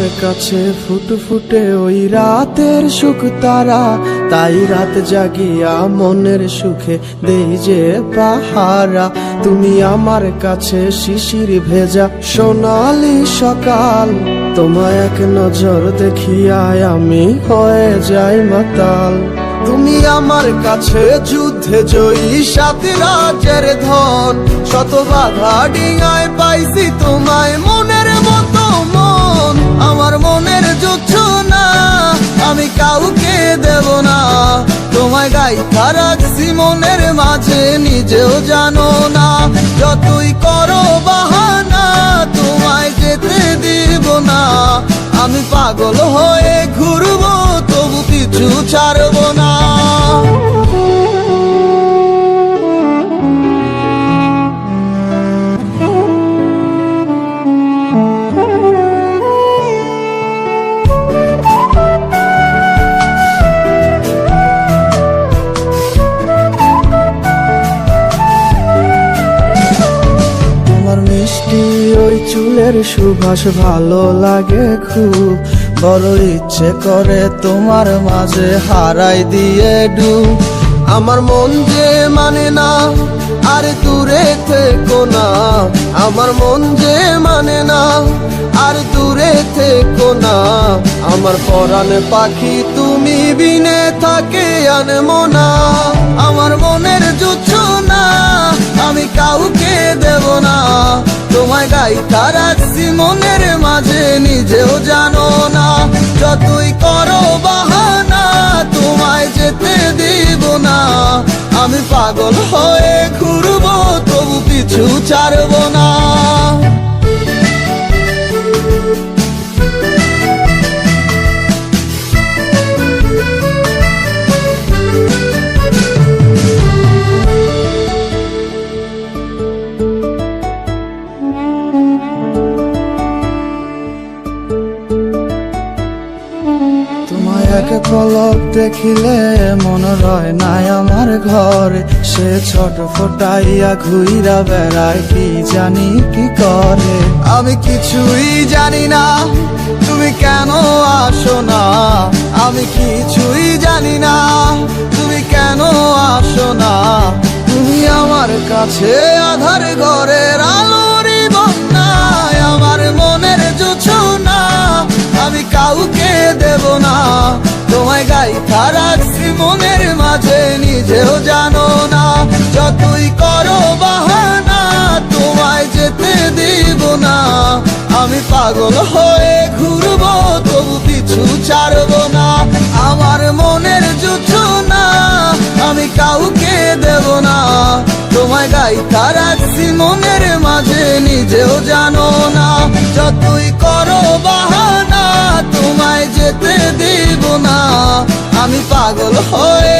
আমার কাছে ফুটফুটে ওই রাতের সুখ তারা, তাই রাত জাগিয়া মনের সুখে দেই যে পাহারা। তুমি আমার কাছে শিশির ভেজা সোনালি সকাল, তোমায় এক নজর দেখিয়ায় আমি হয়ে যাই মাতাল। তুমি আমার কাছে যুদ্ধে জয়ী সাত রাজের ধন, শত বাধা ডিঙায় পাইছি তোমায় মনের মতো মন। আমার মনের যুদ্ধ না আমি কাউকে দেব না, তোমায় গাইথা রাখছি মনের মাঝে নিজেও জানো না। যতই করো বাহানা তোমায় যেতে দিব না, আমি পাগল হয়ে ঘুরবো তবু পিছু ছাড়বো না। মিষ্টি ওই চুলের সুবাস ভালো লাগে খুব, বড় ইচ্ছে করে তোমার মাঝে হারাই দিয়ে ডুব। আমার মন যে মানে না আর দূরে থেকো না, আমার মন যে মানে না আর দূরে থেকো না। আমার পরাণ পাখি তুমি বিনে থাকে আনমো না, আমার মনের যুদ্ধ না আমি কাউকে দেব না। তোমায় গাইথা রাখছি মনের মাঝে নিজেও জানো না, যতই করো বাহানা তোমায় যেতে দিব না। আমি পাগল হয়ে ঘুরবো তবু পিছু ছাড়বো না। এক পলক দেখিলে মন রয় নাই আমার ঘরে, সে ছোট ফোটাইয়া ঘুইরা বেড়ায় কি জানি কি করে। আমি কিছুই জানি না তুমি কেন আসো না, আমি কিছুই জানি না তুমি কেন আসো না। তুমি আমার কাছে আধার ঘরের আলোরই বন্যায়, আমার মনের জোছনা আমি কাউকে দেব না। তোমায় গাইথা রাখছি মনের মাঝে নিজেও জানো না, যতই করো বাহানা তোমায় যেতে দিব না। আমি পাগল হয়ে ঘুরবো তবু পিছু ছাড়বো না। আমার মনের যুদ্ধ না আমি কাউকে দেব না, তোমায় গাইথা রাখছি মনের মাঝে নিজেও জানো না। যতই করো বাহানা তোমায় যেতে দিব না, আমি পাগল হয়ে